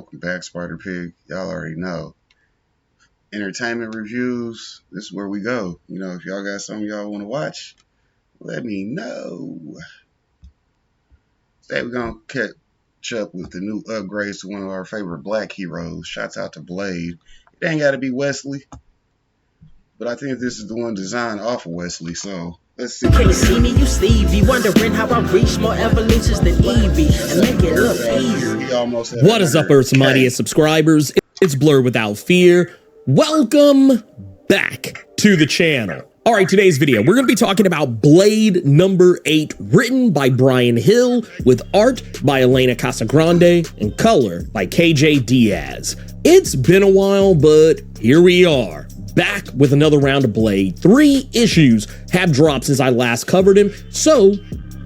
Welcome back, Spider Pig. Y'all already know. Entertainment reviews, this is where we go. You know, if y'all got something y'all want to watch, let me know. Today we're going to catch up with the new upgrades to one of our favorite black heroes. Shouts out to Blade. It ain't got to be Wesley, but I think this is the one designed off of Wesley, so let's see. Can't see me, you Stevie, wondering how I reach more evolutions than Evie and make it look easy. What is up, Earth's mightiest subscribers? It's Blur Without Fear. Welcome back to the channel. All right, today's video, we're going to be talking about Blade number 8, written by Brian Hill, with art by Elena Casagrande, and color by KJ Diaz. It's been a while, but here we are, back with another round of Blade. 3 issues have dropped since I last covered him, so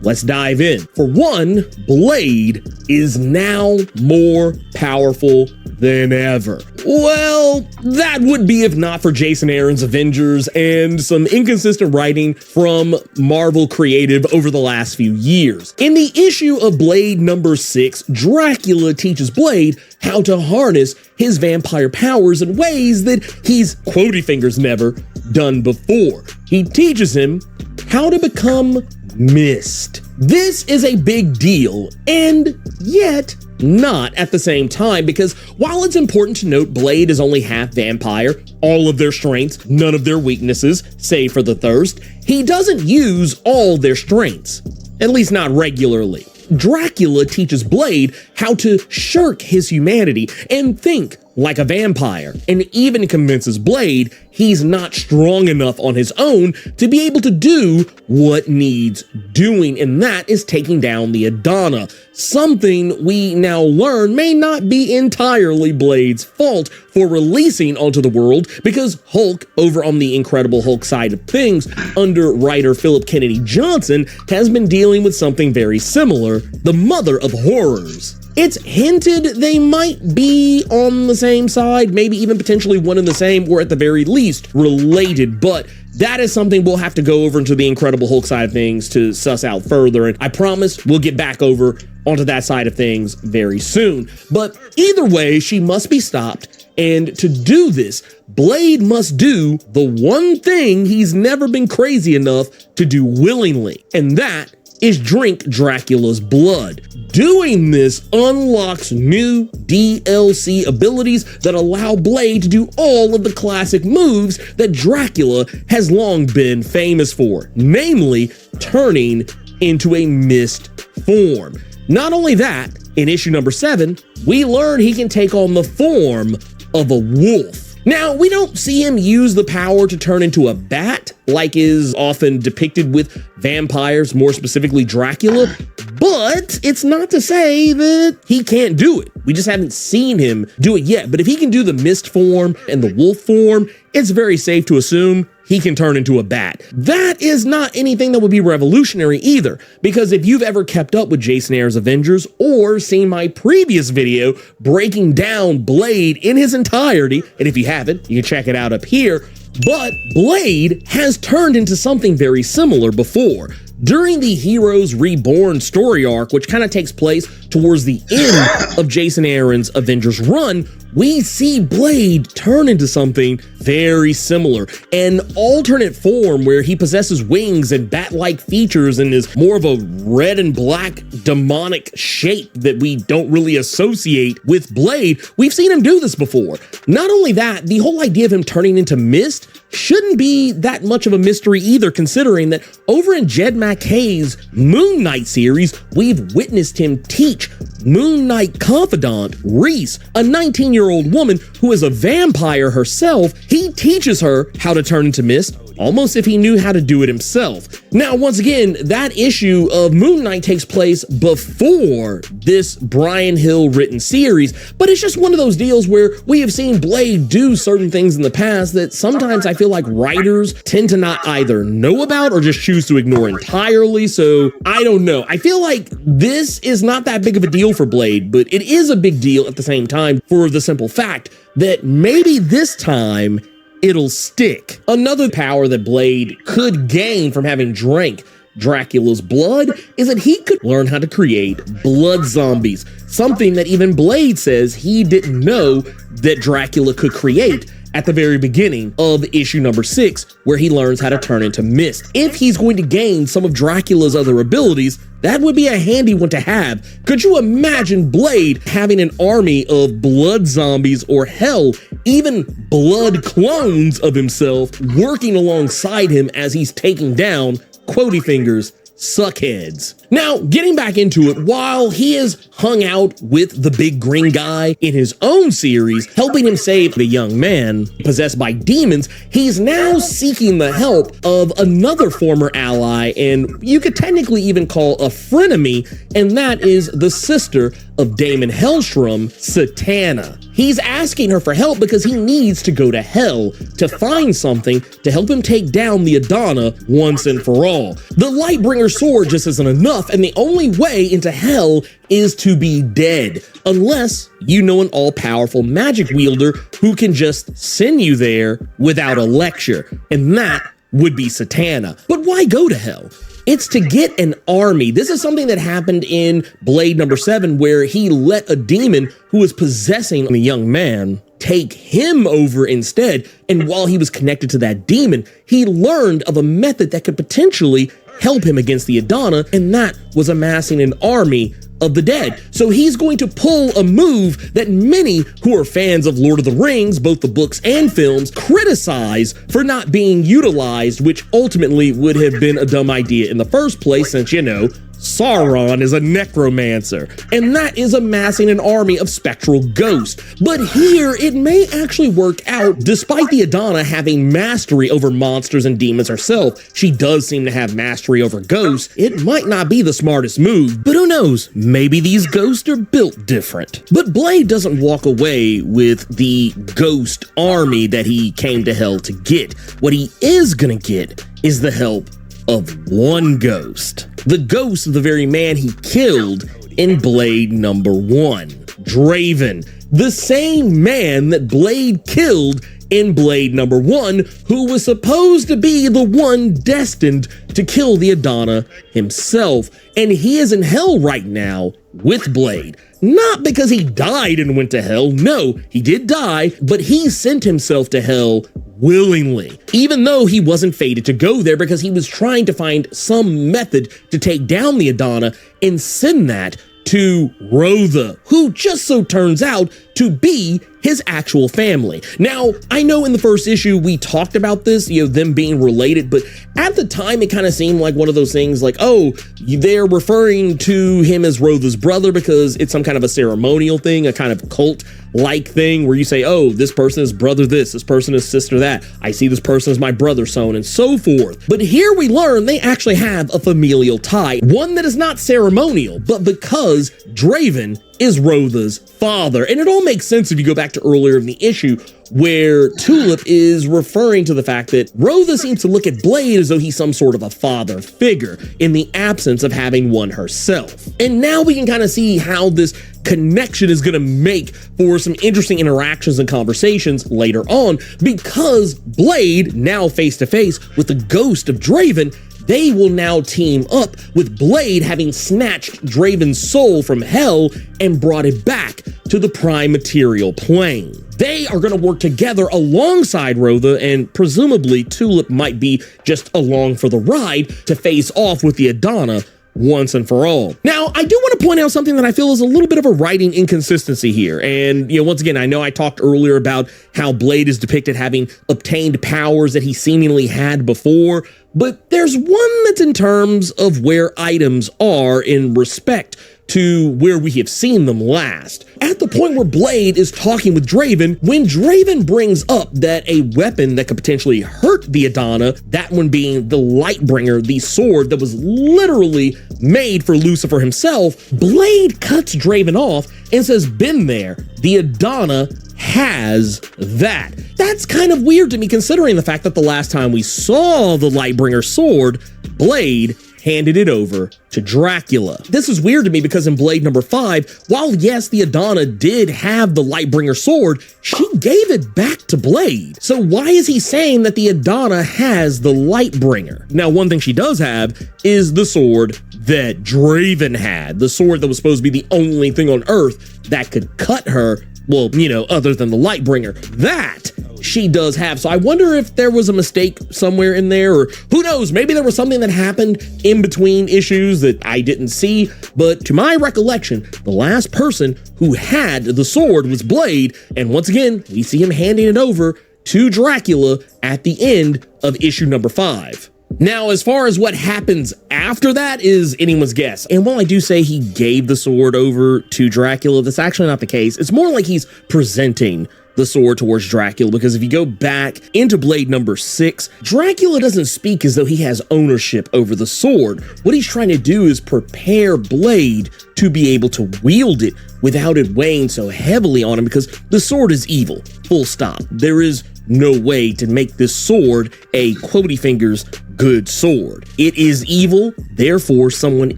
let's dive in. For one, Blade is now more powerful than ever. Well, that would be if not for Jason Aaron's Avengers and some inconsistent writing from Marvel Creative over the last few years. In the issue of Blade number 6, Dracula teaches Blade how to harness his vampire powers in ways that he's, quotey fingers, never done before. He teaches him how to become Mist. This is a big deal, and yet not at the same time, because while it's important to note Blade is only half vampire, all of their strengths, none of their weaknesses, save for the thirst, he doesn't use all their strengths, at least not regularly. Dracula teaches Blade how to shirk his humanity and think like a vampire, and even convinces Blade he's not strong enough on his own to be able to do what needs doing, and that is taking down the Adana. Something we now learn may not be entirely Blade's fault for releasing onto the world, because Hulk, over on the Incredible Hulk side of things, under writer Philip Kennedy Johnson, has been dealing with something very similar: the Mother of Horrors. It's hinted they might be on the same side, maybe even potentially one and the same, or at the very least related, but that is something we'll have to go over into the Incredible Hulk side of things to suss out further, and I promise we'll get back over onto that side of things very soon. But either way, she must be stopped, and to do this, Blade must do the one thing he's never been crazy enough to do willingly, and that is drink Dracula's blood. Doing this unlocks new DLC abilities that allow Blade to do all of the classic moves that Dracula has long been famous for, namely turning into a mist form. Not only that, in issue number 7, we learn he can take on the form of a wolf. Now, we don't see him use the power to turn into a bat, like is often depicted with vampires, more specifically Dracula, but it's not to say that he can't do it. We just haven't seen him do it yet. But if he can do the mist form and the wolf form, it's very safe to assume he can turn into a bat. That is not anything that would be revolutionary either, because if you've ever kept up with Jason Aaron's Avengers or seen my previous video breaking down Blade in his entirety, and if you haven't, you can check it out up here, but Blade has turned into something very similar before. During the Heroes Reborn story arc, which kind of takes place towards the end of Jason Aaron's Avengers run, we see Blade turn into something very similar, an alternate form where he possesses wings and bat-like features and is more of a red and black demonic shape that we don't really associate with Blade. We've seen him do this before. Not only that, the whole idea of him turning into mist shouldn't be that much of a mystery either, considering that over in Jed MacKay's Moon Knight series, we've witnessed him teach Moon Knight confidant Reese, a 19-year-old woman who is a vampire herself. He teaches her how to turn into mist, almost if he knew how to do it himself. Now, once again, that issue of Moon Knight takes place before this Brian Hill written series, but it's just one of those deals where we have seen Blade do certain things in the past that sometimes I feel like writers tend to not either know about or just choose to ignore entirely, so I don't know. I feel like this is not that big of a deal for Blade, but it is a big deal at the same time for the simple fact that maybe this time it'll stick. Another power that Blade could gain from having drank Dracula's blood is that he could learn how to create blood zombies, something that even Blade says he didn't know that Dracula could create at the very beginning of issue number 6, where he learns how to turn into mist. If he's going to gain some of Dracula's other abilities, that would be a handy one to have. Could you imagine Blade having an army of blood zombies, or hell, even blood clones of himself working alongside him as he's taking down, quotey fingers, suckheads? Now, getting back into it, while he has hung out with the big green guy in his own series, helping him save the young man possessed by demons, he's now seeking the help of another former ally, and you could technically even call a frenemy, and that is the sister of Damon Hellstrom, Satana. He's asking her for help because he needs to go to hell to find something to help him take down the Adana once and for all. The Lightbringer sword just isn't enough, and the only way into hell is to be dead, unless you know an all-powerful magic wielder who can just send you there without a lecture, and that would be Satana. But why go to hell? It's to get an army. This is something that happened in Blade number 7, where he let a demon who was possessing the young man take him over instead. And while he was connected to that demon, he learned of a method that could potentially help him against the Adana, and that was amassing an army of the dead. So he's going to pull a move that many who are fans of Lord of the Rings, both the books and films, criticize for not being utilized, which ultimately would have been a dumb idea in the first place, since, you know, Sauron is a necromancer, and that is amassing an army of spectral ghosts. But here, it may actually work out. Despite the Adana having mastery over monsters and demons herself, she does seem to have mastery over ghosts. It might not be the smartest move, but who knows? Maybe these ghosts are built different. But Blade doesn't walk away with the ghost army that he came to hell to get. What he is gonna get is the help of one ghost. The ghost of the very man he killed in Blade number 1, Draven. The same man that Blade killed in Blade number 1, who was supposed to be the one destined to kill the Adana himself. And he is in hell right now with Blade. Not because he died and went to hell. No, he did die, but he sent himself to hell willingly, even though he wasn't fated to go there, because he was trying to find some method to take down the Adana and send that to Rotha, who just so turns out to be his actual family. Now, I know in the first issue we talked about this, you know, them being related, but at the time it kind of seemed like one of those things like, oh, they're referring to him as Rotha's brother because it's some kind of a ceremonial thing, a kind of cult-like thing where you say, oh, this person is brother this person is sister that, I see this person as my brother, so on and so forth. But here we learn they actually have a familial tie, one that is not ceremonial, but because Draven is Rotha's father. And it all makes sense if you go back to earlier in the issue, where Tulip is referring to the fact that Rotha seems to look at Blade as though he's some sort of a father figure in the absence of having one herself. And now we can kind of see how this connection is going to make for some interesting interactions and conversations later on, because Blade, now face to face with the ghost of Draven, they will now team up, with Blade having snatched Draven's soul from hell and brought it back to the prime material plane. They are going to work together alongside Rotha, and presumably Tulip might be just along for the ride to face off with the Adana once and for all. Now, I do want to point out something that I feel is a little bit of a writing inconsistency here. And, you know, once again, I know I talked earlier about how Blade is depicted having obtained powers that he seemingly had before, but there's one that's in terms of where items are in respect to where we have seen them last. At the point where Blade is talking with Draven, when Draven brings up that a weapon that could potentially hurt the Adana, that one being the Lightbringer, the sword that was literally made for Lucifer himself, Blade cuts Draven off and says, "Been there, the Adana has that." That's kind of weird to me, considering the fact that the last time we saw the Lightbringer sword, Blade handed it over to Dracula. This is weird to me because in Blade number 5, while yes, the Adana did have the Lightbringer sword, she gave it back to Blade. So why is he saying that the Adana has the Lightbringer? Now, one thing she does have is the sword that Draven had, the sword that was supposed to be the only thing on Earth that could cut her, well, you know, other than the Lightbringer. That she does have. So I wonder if there was a mistake somewhere in there, or who knows, maybe there was something that happened in between issues that I didn't see. But to my recollection, the last person who had the sword was Blade. And once again, we see him handing it over to Dracula at the end of issue number 5. Now, as far as what happens after that is anyone's guess. And while I do say he gave the sword over to Dracula, that's actually not the case. It's more like he's presenting the sword towards Dracula, because if you go back into Blade number 6, Dracula doesn't speak as though he has ownership over the sword. What he's trying to do is prepare Blade to be able to wield it without it weighing so heavily on him, because the sword is evil, full stop. There is no way to make this sword a quotey fingers good sword. It is evil, therefore someone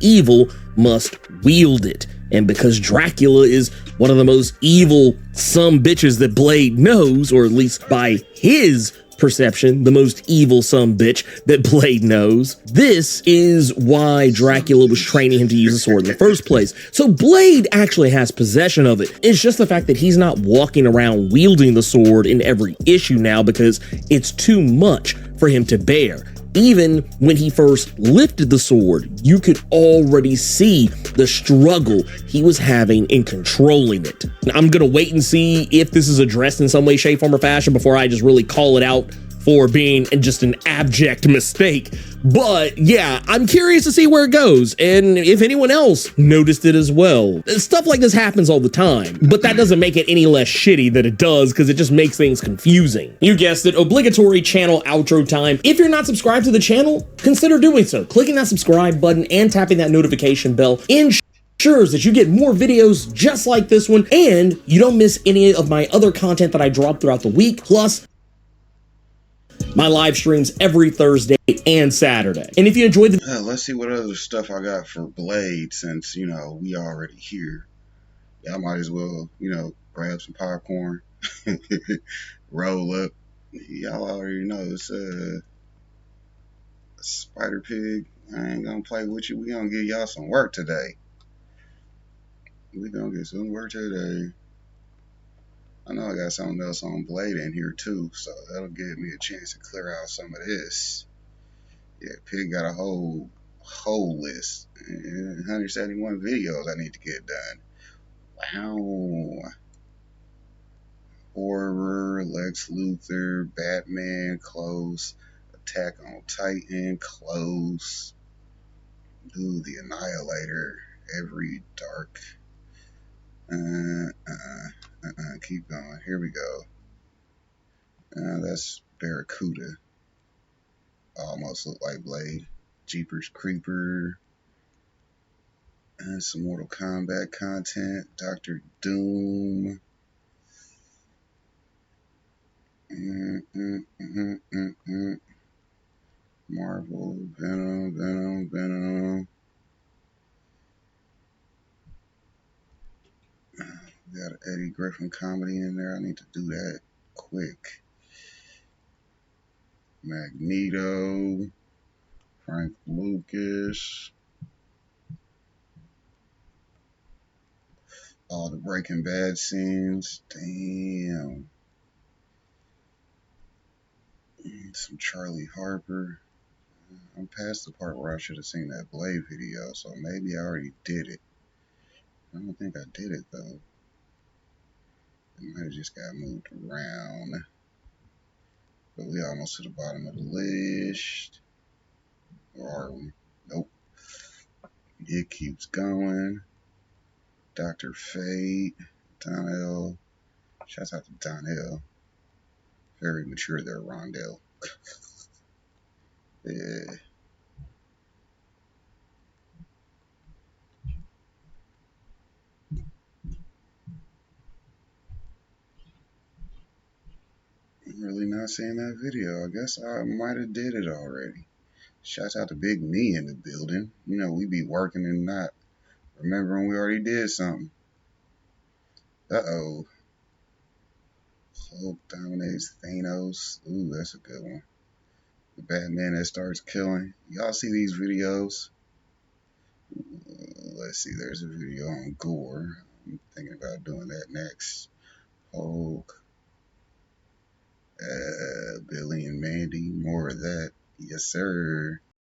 evil must wield it. And because Dracula is one of the most evil sumbitches that Blade knows, or at least by his perception, the most evil sumbitch that Blade knows, this is why Dracula was training him to use a sword in the first place. So Blade actually has possession of it. It's just the fact that he's not walking around wielding the sword in every issue now, because it's too much for him to bear. Even when he first lifted the sword, you could already see the struggle he was having in controlling it. I'm gonna wait and see if this is addressed in some way, shape, form, or fashion before I just really call it out for being just an abject mistake. But yeah, I'm curious to see where it goes, and if anyone else noticed it as well. Stuff like this happens all the time, but that doesn't make it any less shitty that it does, because it just makes things confusing. You guessed it, obligatory channel outro time. If you're not subscribed to the channel, consider doing so. Clicking that subscribe button and tapping that notification bell ensures that you get more videos just like this one, and you don't miss any of my other content that I drop throughout the week, plus my live streams every Thursday and Saturday. And if you enjoyed the let's see what other stuff I got for Blade, since, you know, we already here. Y'all might as well, you know, grab some popcorn, roll up. Y'all already know it's a Spider Pig. I ain't gonna play with you. We gonna give y'all some work today. We gonna get some work today. I know I got something else on Blade in here too, so that'll give me a chance to clear out some of this. Yeah, Pig got a whole list. 171 videos I need to get done. Wow. Horror, Lex Luthor, Batman, close. Attack on Titan, close. Ooh, the Annihilator, every dark. Keep going. Here we go. That's Barracuda. Almost look like Blade. Jeepers Creeper. And some Mortal Kombat content. Doctor Doom. Marvel. Venom. We got an Eddie Griffin comedy in there. I need to do that quick. Magneto. Frank Lucas. All the Breaking Bad scenes. Damn. Some Charlie Harper. I'm past the part where I should have seen that Blade video, so maybe I already did it. I don't think I did it though. It might have just got moved around. But we almost to the bottom of the list. Or are we? Nope. It keeps going. Dr. Fate. Donnell. Shouts out to Donnell. Very mature there, Rondell. Yeah. I'm really not seeing that video. I guess I might have did it already. Shouts out to Big Me in the building. You know, we be working and not remembering we already did something. Uh-oh. Hulk dominates Thanos. Ooh, that's a good one. The Batman that starts killing. Y'all see these videos? Let's see, there's a video on gore. I'm thinking about doing that next. Hulk. Billy and Mandy. More of that. Yes, sir.